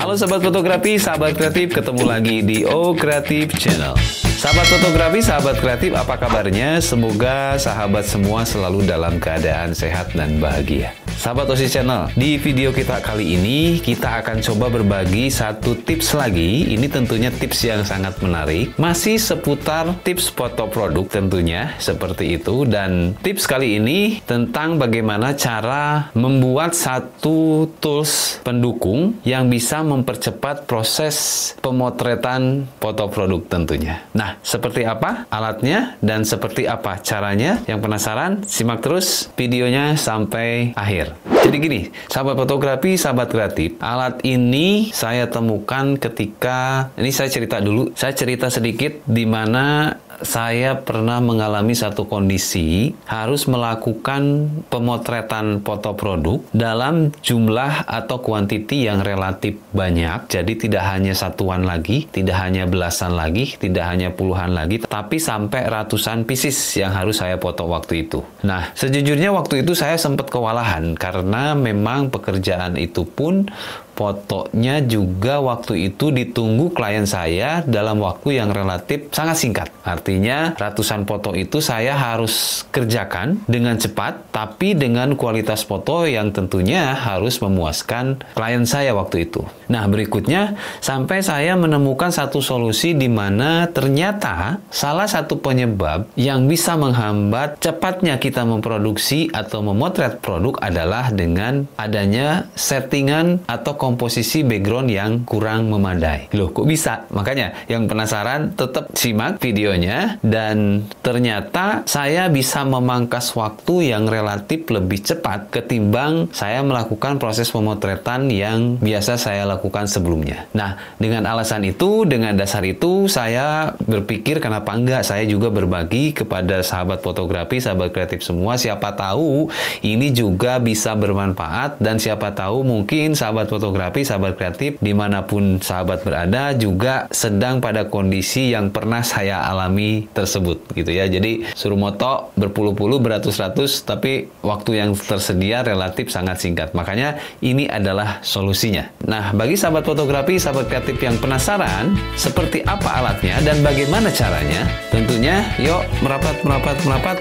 Halo sahabat fotografi, sahabat kreatif, ketemu lagi di O Kreatif Channel. Sahabat fotografi, sahabat kreatif, apa kabarnya? Semoga sahabat semua selalu dalam keadaan sehat dan bahagia. Sahabat OSIS Channel, di video kita kali ini kita akan coba berbagi satu tips lagi. Ini tentunya tips yang sangat menarik, masih seputar tips foto produk tentunya seperti itu. Dan tips kali ini tentang bagaimana cara membuat satu tools pendukung yang bisa mempercepat proses pemotretan foto produk tentunya. Nah, seperti apa alatnya dan seperti apa caranya? Yang penasaran? Simak terus videonya sampai akhir. Jadi gini, sahabat fotografi, sahabat kreatif, alat ini saya temukan ketika, ini saya cerita dulu, saya cerita sedikit di mana saya pernah mengalami satu kondisi harus melakukan pemotretan foto produk dalam jumlah atau kuantiti yang relatif banyak. Jadi tidak hanya satuan lagi, tidak hanya belasan lagi, tidak hanya puluhan lagi, tapi sampai ratusan pieces yang harus saya foto waktu itu. Nah, sejujurnya waktu itu saya sempat kewalahan karena memang pekerjaan itu pun fotonya juga waktu itu ditunggu klien saya dalam waktu yang relatif sangat singkat. Artinya ratusan foto itu saya harus kerjakan dengan cepat, tapi dengan kualitas foto yang tentunya harus memuaskan klien saya waktu itu. Nah, berikutnya sampai saya menemukan satu solusi di mana ternyata salah satu penyebab yang bisa menghambat cepatnya kita memproduksi atau memotret produk adalah dengan adanya settingan atau komposisi background yang kurang memadai. Loh, kok bisa? Makanya yang penasaran tetap simak videonya, dan ternyata saya bisa memangkas waktu yang relatif lebih cepat ketimbang saya melakukan proses pemotretan yang biasa saya lakukan sebelumnya. Nah, dengan alasan itu, dengan dasar itu, saya berpikir kenapa enggak saya juga berbagi kepada sahabat fotografi, sahabat kreatif semua. Siapa tahu ini juga bisa bermanfaat, dan siapa tahu mungkin sahabat fotografi, sahabat kreatif, dimanapun sahabat berada juga sedang pada kondisi yang pernah saya alami tersebut gitu ya. Jadi suruh moto berpuluh-puluh, beratus-ratus, tapi waktu yang tersedia relatif sangat singkat. Makanya ini adalah solusinya. Nah, bagi sahabat fotografi, sahabat kreatif yang penasaran seperti apa alatnya dan bagaimana caranya, tentunya yuk merapat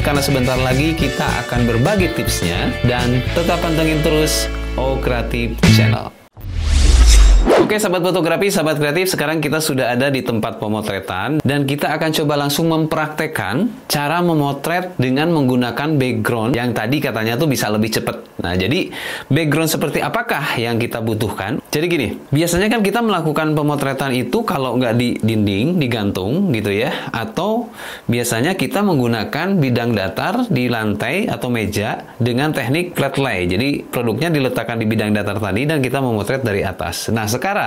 karena sebentar lagi kita akan berbagi tipsnya, dan tetap pantengin terus O Kreatif Channel. Oke sahabat fotografi, sahabat kreatif, sekarang kita sudah ada di tempat pemotretan dan kita akan coba langsung mempraktekkan cara memotret dengan menggunakan background yang tadi katanya tuh bisa lebih cepat. Nah, jadi background seperti apakah yang kita butuhkan? Jadi gini, biasanya kan kita melakukan pemotretan itu kalau nggak di dinding, digantung gitu ya, atau biasanya kita menggunakan bidang datar di lantai atau meja dengan teknik flat lay. Jadi produknya diletakkan di bidang datar tadi dan kita memotret dari atas. Nah, sekarang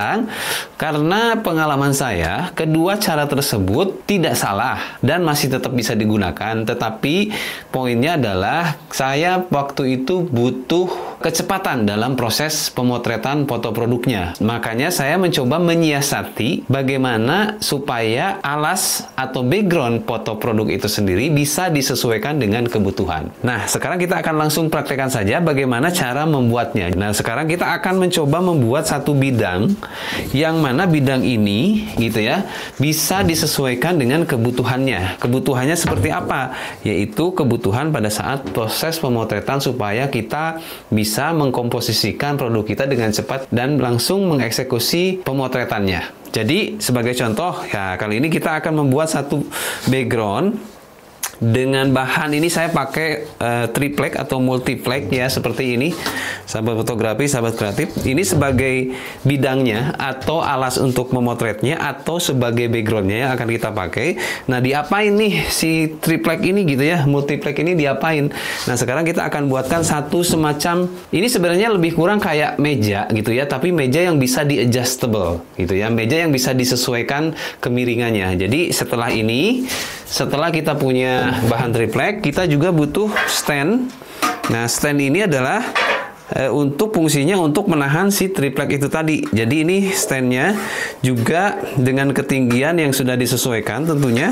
karena pengalaman saya, kedua cara tersebut tidak salah dan masih tetap bisa digunakan, tetapi poinnya adalah saya waktu itu butuh kecepatan dalam proses pemotretan foto produknya. Makanya saya mencoba menyiasati bagaimana supaya alas atau background foto produk itu sendiri bisa disesuaikan dengan kebutuhan. Nah, sekarang kita akan langsung praktekkan saja bagaimana cara membuatnya. Nah, sekarang kita akan mencoba membuat satu bidang yang mana bidang ini gitu ya bisa disesuaikan dengan kebutuhannya. Kebutuhannya seperti apa? Yaitu kebutuhan pada saat proses pemotretan supaya kita bisa mengkomposisikan produk kita dengan cepat dan langsung mengeksekusi pemotretannya. Jadi sebagai contoh ya, kali ini kita akan membuat satu background dengan bahan ini. Saya pakai triplek atau multiplek ya, seperti ini sahabat fotografi, sahabat kreatif. Ini sebagai bidangnya atau alas untuk memotretnya atau sebagai backgroundnya yang akan kita pakai. Nah, diapain nih si triplek ini gitu ya, multiplek ini diapain? Nah, sekarang kita akan buatkan satu semacam, ini sebenarnya lebih kurang kayak meja gitu ya, tapi meja yang bisa di adjustable gitu ya, meja yang bisa disesuaikan kemiringannya. Jadi setelah ini, setelah kita punya bahan triplek, kita juga butuh stand. Nah, stand ini adalah untuk fungsinya untuk menahan si triplek itu tadi. Jadi ini standnya juga dengan ketinggian yang sudah disesuaikan tentunya.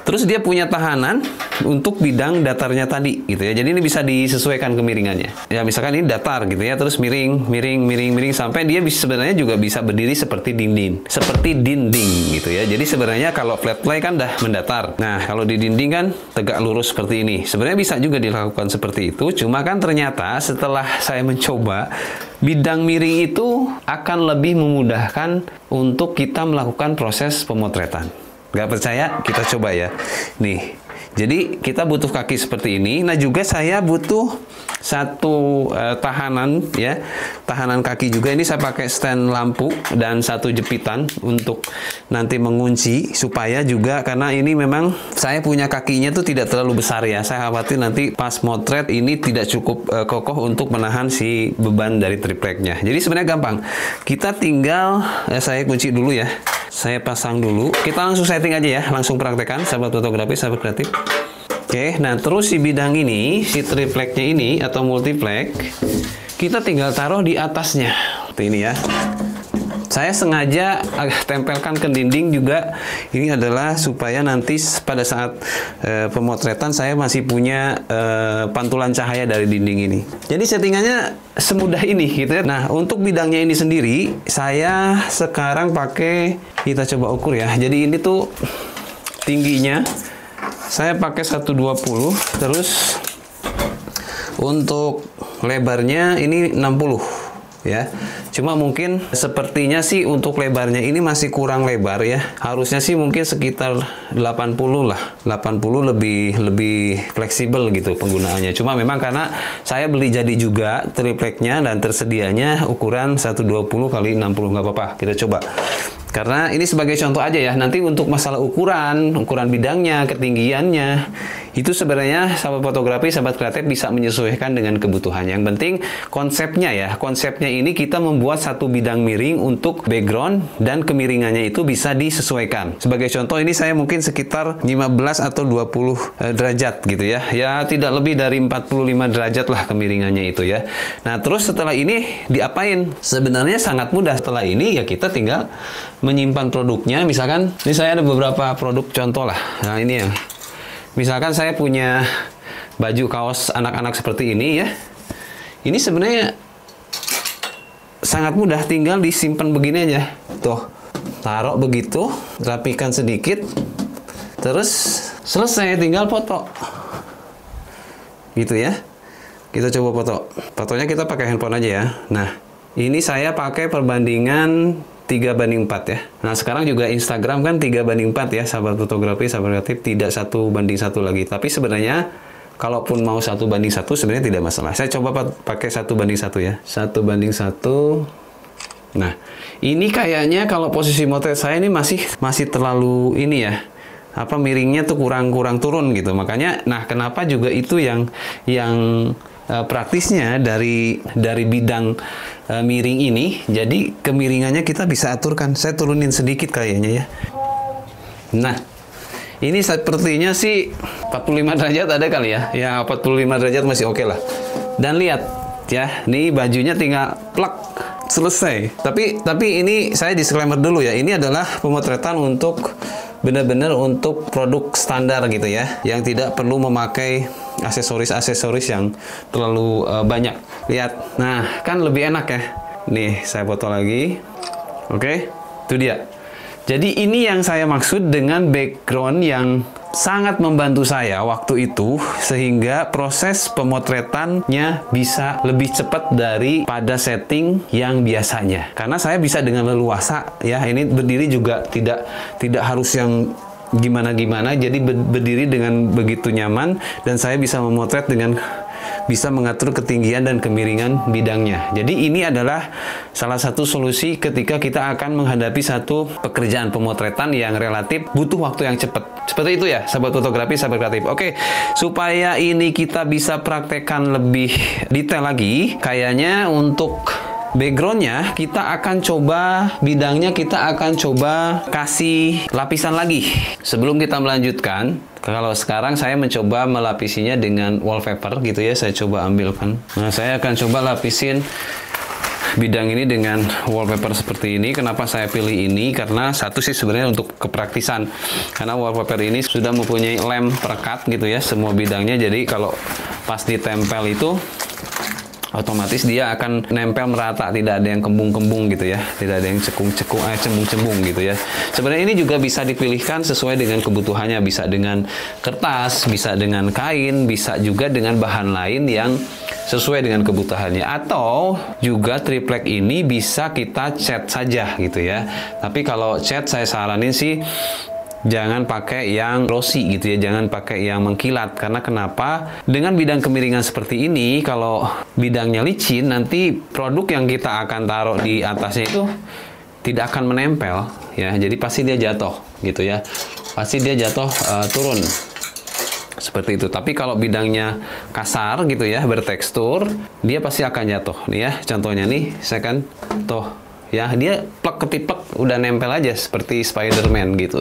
Terus dia punya tahanan untuk bidang datarnya tadi gitu ya. Jadi ini bisa disesuaikan kemiringannya. Ya misalkan ini datar gitu ya, terus miring, miring, miring, miring sampai dia sebenarnya juga bisa berdiri seperti dinding. Seperti dinding gitu ya. Jadi sebenarnya kalau flat lay kan dah mendatar. Nah, kalau di dinding kan tegak lurus seperti ini. Sebenarnya bisa juga dilakukan seperti itu, cuma kan ternyata setelah saya mencoba, bidang miring itu akan lebih memudahkan untuk kita melakukan proses pemotretan. Nggak percaya? Kita coba ya. Nih, jadi kita butuh kaki seperti ini. Nah, juga saya butuh satu tahanan ya, tahanan kaki juga. Ini saya pakai stand lampu dan satu jepitan untuk nanti mengunci, supaya juga karena ini memang saya punya kakinya tuh tidak terlalu besar ya. Saya khawatir nanti pas motret ini tidak cukup kokoh untuk menahan si beban dari tripleknya. Jadi sebenarnya gampang. Kita tinggal saya kunci dulu ya. Saya pasang dulu. Kita langsung setting aja ya, langsung praktekkan sahabat fotografi, sahabat kreatif. Oke, nah terus si bidang ini, si tripleknya ini atau multiplek, kita tinggal taruh di atasnya. Seperti ini ya. Saya sengaja tempelkan ke dinding juga. Ini adalah supaya nanti pada saat pemotretan saya masih punya pantulan cahaya dari dinding ini. Jadi settingannya semudah ini gitu ya. Nah, untuk bidangnya ini sendiri, saya sekarang pakai, kita coba ukur ya. Jadi ini tuh tingginya saya pakai 120, terus untuk lebarnya ini 60 ya. Cuma mungkin sepertinya sih untuk lebarnya ini masih kurang lebar ya. Harusnya sih mungkin sekitar 80 lah. 80 lebih fleksibel gitu penggunaannya. Cuma memang karena saya beli jadi juga tripleknya dan tersedianya ukuran 120 kali 60, nggak apa-apa. Kita coba. Karena ini sebagai contoh aja ya, nanti untuk masalah ukuran bidangnya, ketinggiannya, itu sebenarnya sahabat fotografi, sahabat kreatif bisa menyesuaikan dengan kebutuhan. Yang penting konsepnya ya, konsepnya ini kita membuat satu bidang miring untuk background dan kemiringannya itu bisa disesuaikan. Sebagai contoh ini saya mungkin sekitar 15 atau 20 derajat gitu ya. Ya tidak lebih dari 45 derajat lah kemiringannya itu ya. Nah terus setelah ini diapain? Sebenarnya sangat mudah. Setelah ini ya kita tinggal menyimpan produknya. Misalkan ini saya ada beberapa produk contoh lah. Nah ini ya, misalkan saya punya baju kaos anak-anak seperti ini ya. Ini sebenarnya sangat mudah, tinggal disimpan begini aja. Tuh, taruh begitu, rapikan sedikit, terus selesai, tinggal foto. Gitu ya. Kita coba foto. Fotonya kita pakai handphone aja ya. Nah, ini saya pakai perbandingan 3:4 ya. Nah sekarang juga Instagram kan 3:4 ya, sahabat fotografi, sahabat kreatif, tidak 1:1 lagi. Tapi sebenarnya kalaupun mau 1:1 sebenarnya tidak masalah. Saya coba pakai 1:1 ya. 1:1. Nah ini kayaknya kalau posisi motret saya ini masih terlalu ini ya. Apa miringnya tuh kurang turun gitu. Makanya, nah kenapa juga itu yang praktisnya dari bidang miring ini, jadi kemiringannya kita bisa aturkan. Saya turunin sedikit kayaknya ya. Nah, ini sepertinya sih 45 derajat ada kali ya. Ya 45 derajat masih oke lah. Dan lihat ya, nih bajunya tinggal plak, selesai. Tapi ini saya disclaimer dulu ya. Ini adalah pemotretan untuk benar-benar untuk produk standar gitu ya, yang tidak perlu memakai aksesoris yang terlalu banyak. Lihat, nah kan lebih enak ya. Nih saya foto lagi. Oke, itu dia. Jadi ini yang saya maksud dengan background yang sangat membantu saya waktu itu, sehingga proses pemotretannya bisa lebih cepat daripada setting yang biasanya. Karena saya bisa dengan leluasa ya, ini berdiri juga tidak harus yang gimana-gimana, jadi berdiri dengan begitu nyaman, dan saya bisa memotret dengan bisa mengatur ketinggian dan kemiringan bidangnya. Jadi ini adalah salah satu solusi ketika kita akan menghadapi satu pekerjaan pemotretan yang relatif butuh waktu yang cepat. Seperti itu ya, sahabat fotografi, sahabat kreatif. Oke, supaya ini kita bisa praktekkan lebih detail lagi, kayaknya untuk backgroundnya kita akan coba, bidangnya kita akan coba kasih lapisan lagi. Sebelum kita melanjutkan, kalau sekarang saya mencoba melapisinya dengan wallpaper gitu ya, saya coba ambilkan. Nah, saya akan coba lapisin bidang ini dengan wallpaper seperti ini. Kenapa saya pilih ini? Karena satu sih sebenarnya untuk kepraktisan. Karena wallpaper ini sudah mempunyai lem perekat gitu ya, semua bidangnya. Jadi kalau pas ditempel itu otomatis dia akan nempel merata, tidak ada yang kembung-kembung gitu ya, tidak ada yang cembung-cembung gitu ya. Sebenarnya ini juga bisa dipilihkan sesuai dengan kebutuhannya, bisa dengan kertas, bisa dengan kain, bisa juga dengan bahan lain yang sesuai dengan kebutuhannya. Atau juga triplek ini bisa kita cat saja gitu ya. Tapi kalau cat saya saranin sih jangan pakai yang glossy gitu ya, jangan pakai yang mengkilat. Karena kenapa? Dengan bidang kemiringan seperti ini, kalau bidangnya licin, nanti produk yang kita akan taruh di atasnya itu tidak akan menempel ya. Jadi pasti dia jatuh gitu ya. Pasti dia jatuh turun. Seperti itu. Tapi kalau bidangnya kasar gitu ya, bertekstur, dia pasti akan jatuh. Nih ya, contohnya nih, saya kan tuh ya, dia plek ketiplek udah nempel aja seperti Spider-Man gitu.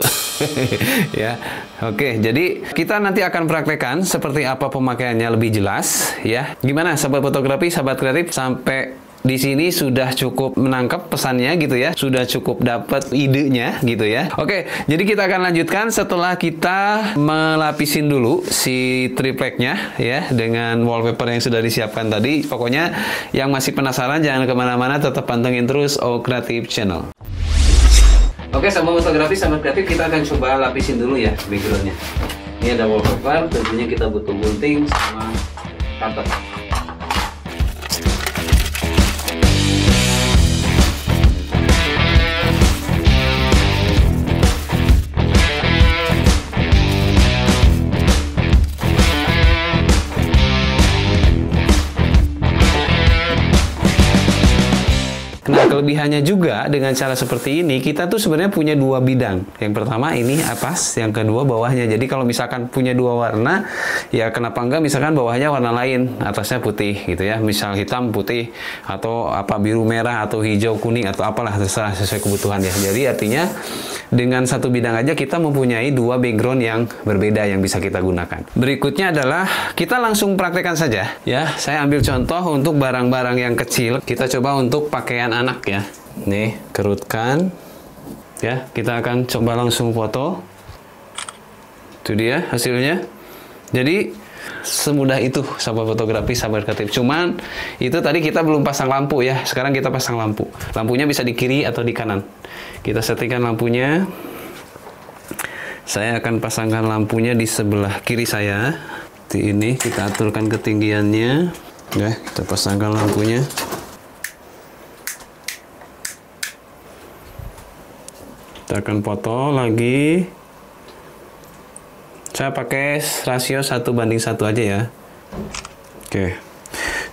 Ya. Oke, jadi kita nanti akan praktekkan seperti apa pemakaiannya lebih jelas ya. Gimana sahabat fotografi, sahabat kreatif, sampai di sini sudah cukup menangkap pesannya gitu ya, sudah cukup dapat idenya gitu ya. Oke, jadi kita akan lanjutkan setelah kita melapisin dulu si tripleknya ya dengan wallpaper yang sudah disiapkan tadi. Pokoknya yang masih penasaran jangan kemana-mana, tetap pantengin terus O Creative Channel. Oke, sahabat fotografi, sahabat kreatif, kita akan coba lapisin dulu ya backgroundnya. Ini ada wallpaper, tentunya kita butuh gunting sama cutter. Nah, kelebihannya juga dengan cara seperti ini, kita tuh sebenarnya punya dua bidang. Yang pertama ini atas, yang kedua bawahnya. Jadi kalau misalkan punya dua warna, ya kenapa enggak misalkan bawahnya warna lain, atasnya putih gitu ya. Misal hitam, putih, atau apa biru merah, atau hijau, kuning, atau apalah, terserah sesuai kebutuhan ya. Jadi artinya dengan satu bidang aja kita mempunyai dua background yang berbeda yang bisa kita gunakan. Berikutnya adalah kita langsung praktekkan saja ya. Saya ambil contoh untuk barang-barang yang kecil. Kita coba untuk pakaian anak ya. Nih, kerutkan ya. Kita akan coba langsung foto. Itu dia hasilnya. Jadi semudah itu sahabat fotografi, sahabat kreatif. Cuman itu tadi kita belum pasang lampu ya. Sekarang kita pasang lampu. Lampunya bisa di kiri atau di kanan. Kita settingkan lampunya. Saya akan pasangkan lampunya di sebelah kiri saya. Di ini kita aturkan ketinggiannya. Ya, kita pasangkan lampunya. Kita akan foto lagi. Saya pakai rasio 1:1 aja ya. Oke.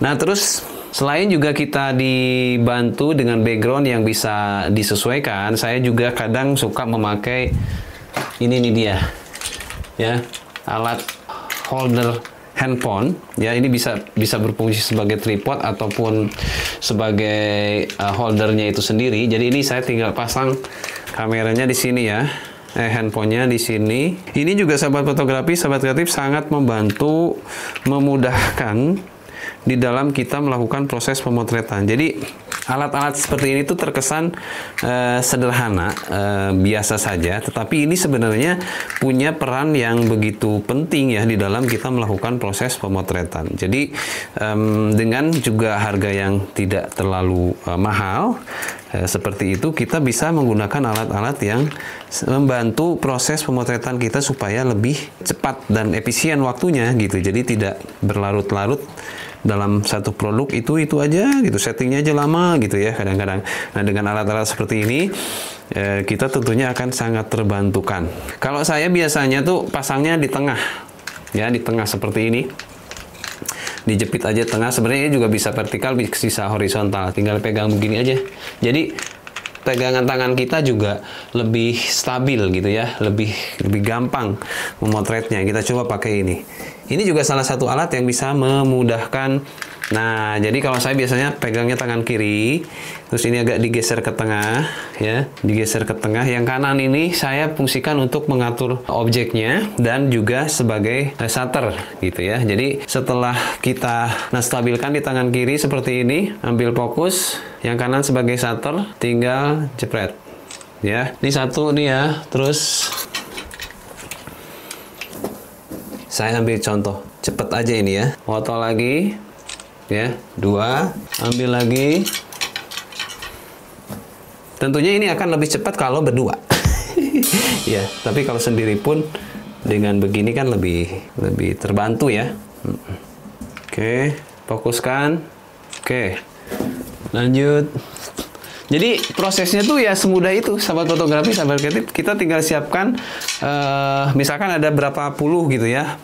Nah, terus selain juga kita dibantu dengan background yang bisa disesuaikan, saya juga kadang suka memakai ini nih dia. Ya, alat holder handphone. Ya, ini bisa berfungsi sebagai tripod ataupun sebagai holdernya itu sendiri. Jadi ini saya tinggal pasang kameranya di sini ya. Handphonenya di sini. Ini juga sahabat fotografi, sahabat kreatif, sangat membantu, memudahkan di dalam kita melakukan proses pemotretan. Jadi alat-alat seperti ini tuh terkesan sederhana, biasa saja, tetapi ini sebenarnya punya peran yang begitu penting ya di dalam kita melakukan proses pemotretan. Jadi dengan juga harga yang tidak terlalu mahal, seperti itu kita bisa menggunakan alat-alat yang membantu proses pemotretan kita supaya lebih cepat dan efisien waktunya gitu. Jadi tidak berlarut-larut dalam satu produk itu aja gitu, settingnya aja lama gitu ya kadang-kadang. Nah, dengan alat-alat seperti ini kita tentunya akan sangat terbantukan. Kalau saya biasanya tuh pasangnya di tengah ya, di tengah seperti ini. Dijepit aja tengah, sebenarnya juga bisa vertikal, bisa horizontal, tinggal pegang begini aja. Jadi pegangan tangan kita juga lebih stabil gitu ya, lebih gampang memotretnya. Kita coba pakai ini. Ini juga salah satu alat yang bisa memudahkan Nah, jadi kalau saya biasanya pegangnya tangan kiri, terus ini agak digeser ke tengah, ya, digeser ke tengah. Yang kanan ini saya fungsikan untuk mengatur objeknya dan juga sebagai shutter, gitu ya. Jadi setelah kita stabilkan di tangan kiri seperti ini, ambil fokus, yang kanan sebagai shutter, tinggal jepret, ya. Ini satu nih ya, terus saya ambil contoh, cepet aja ini ya, foto lagi. Ya, 2, ambil lagi. Tentunya ini akan lebih cepat kalau berdua. Ya, tapi kalau sendiri pun dengan begini kan lebih terbantu ya. Oke, fokuskan. Oke, lanjut. Jadi prosesnya tuh ya semudah itu, sahabat fotografi, sahabat kreatif. Kita tinggal siapkan, misalkan ada berapa puluh gitu ya.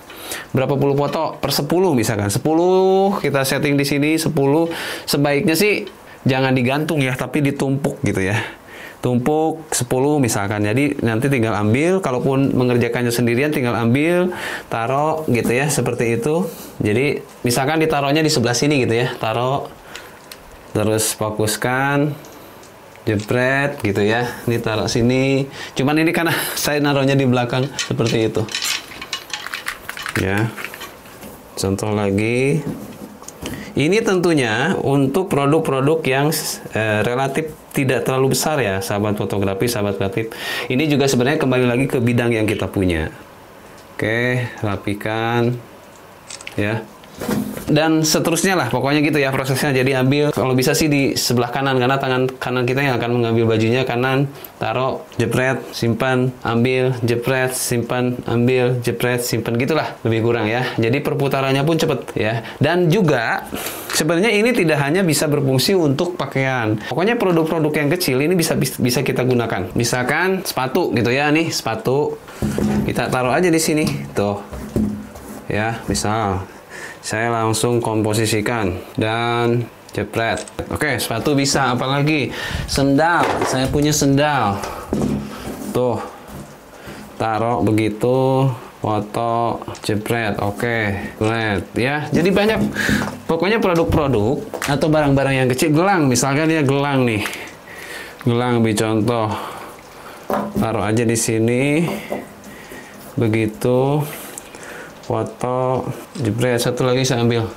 Berapa puluh foto per 10 misalkan 10 kita setting di sini 10. Sebaiknya sih jangan digantung ya, tapi ditumpuk gitu ya, tumpuk 10 misalkan. Jadi nanti tinggal ambil, kalaupun mengerjakannya sendirian tinggal ambil, taruh gitu ya, seperti itu. Jadi misalkan ditaruhnya di sebelah sini gitu ya, taruh, terus fokuskan, jepret gitu ya. Ini taruh sini, cuman ini karena saya naruhnya di belakang seperti itu ya. Contoh lagi, ini tentunya untuk produk-produk yang relatif tidak terlalu besar ya, sahabat fotografi, sahabat kreatif. Ini juga sebenarnya kembali lagi ke bidang yang kita punya. Oke, rapikan ya. Dan seterusnya lah, pokoknya gitu ya prosesnya. Jadi ambil, kalau bisa sih di sebelah kanan, karena tangan kanan kita yang akan mengambil bajunya. Kanan, taruh, jepret, simpan, ambil, jepret, simpan, ambil, jepret, simpan, gitulah lebih kurang ya. Jadi perputarannya pun cepet ya. Dan juga sebenarnya ini tidak hanya bisa berfungsi untuk pakaian. Pokoknya produk-produk yang kecil ini bisa kita gunakan. Misalkan sepatu gitu ya, nih sepatu kita taruh aja di sini tuh ya. Misal saya langsung komposisikan dan jepret. Oke, sepatu bisa, apalagi sendal. Saya punya sendal. Tuh. Taruh begitu, foto, jepret. Oke, jepret ya. Jadi banyak, pokoknya produk-produk atau barang-barang yang kecil. Gelang, misalkan ya, gelang nih. Gelang ambil contoh. Taruh aja di sini. Begitu. Foto, jepret. Satu lagi saya ambil.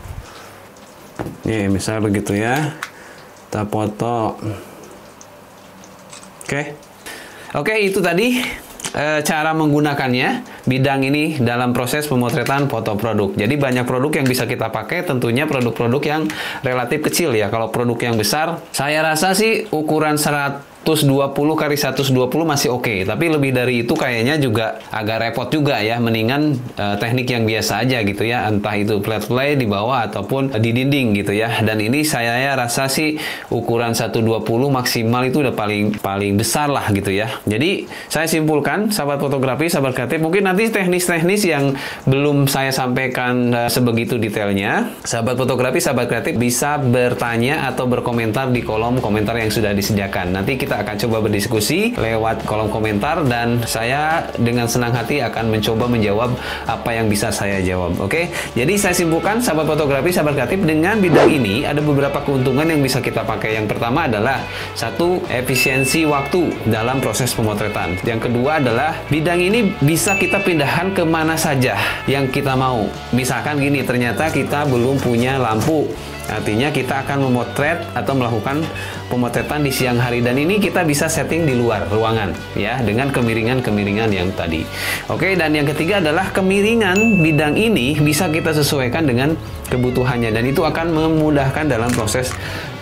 Nih, misal begitu ya. Kita foto. Oke, itu tadi cara menggunakannya, bidang ini dalam proses pemotretan foto produk. Jadi banyak produk yang bisa kita pakai, tentunya produk-produk yang relatif kecil ya. Kalau produk yang besar, saya rasa sih ukuran 120 kali 120 masih oke. Tapi lebih dari itu kayaknya juga agak repot juga ya. Mendingan teknik yang biasa aja gitu ya. Entah itu flat lay di bawah ataupun di dinding gitu ya. Dan ini saya rasa sih ukuran 120 maksimal itu udah paling besar lah gitu ya. Jadi saya simpulkan, sahabat fotografi, sahabat kreatif, mungkin nanti teknis-teknis yang belum saya sampaikan sebegitu detailnya, sahabat fotografi, sahabat kreatif bisa bertanya atau berkomentar di kolom komentar yang sudah disediakan. Nanti kita akan coba berdiskusi lewat kolom komentar dan saya dengan senang hati akan mencoba menjawab apa yang bisa saya jawab. Oke, jadi saya simpulkan, sahabat fotografi, sahabat kreatif, dengan bidang ini ada beberapa keuntungan yang bisa kita pakai. Yang pertama adalah satu, efisiensi waktu dalam proses pemotretan. Yang kedua adalah bidang ini bisa kita pindahkan kemana saja yang kita mau. Misalkan gini, ternyata kita belum punya lampu. Artinya kita akan memotret atau melakukan pemotretan di siang hari, dan ini kita bisa setting di luar ruangan ya, dengan kemiringan-kemiringan yang tadi. Oke, dan yang ketiga adalah kemiringan bidang ini bisa kita sesuaikan dengan kebutuhannya, dan itu akan memudahkan dalam proses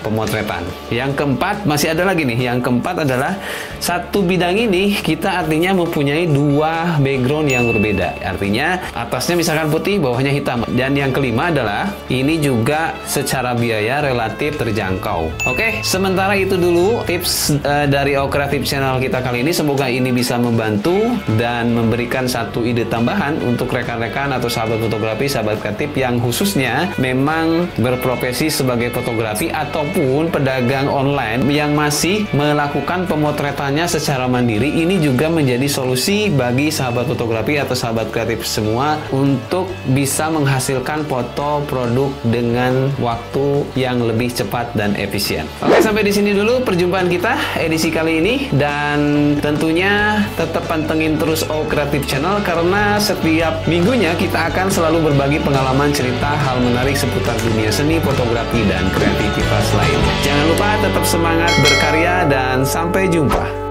pemotretan. Yang keempat, masih ada lagi nih. Yang keempat adalah satu bidang ini kita artinya mempunyai dua background yang berbeda. Artinya atasnya misalkan putih, bawahnya hitam. Dan yang kelima adalah ini juga secara biaya relatif terjangkau. Oke, sementara itu dulu tips dari Kreatif Channel kita kali ini. Semoga ini bisa membantu dan memberikan satu ide tambahan untuk rekan-rekan atau sahabat fotografi, sahabat kreatif yang khususnya Anda memang berprofesi sebagai fotografi ataupun pedagang online yang masih melakukan pemotretannya secara mandiri, ini juga menjadi solusi bagi sahabat fotografi atau sahabat kreatif semua untuk bisa menghasilkan foto produk dengan waktu yang lebih cepat dan efisien. Oke, sampai di sini dulu perjumpaan kita edisi kali ini, dan tentunya tetap pantengin terus O Kreatif Channel karena setiap minggunya kita akan selalu berbagi pengalaman, cerita, hal menarik seputar dunia seni, fotografi, dan kreativitas lainnya. Jangan lupa tetap semangat berkarya dan sampai jumpa.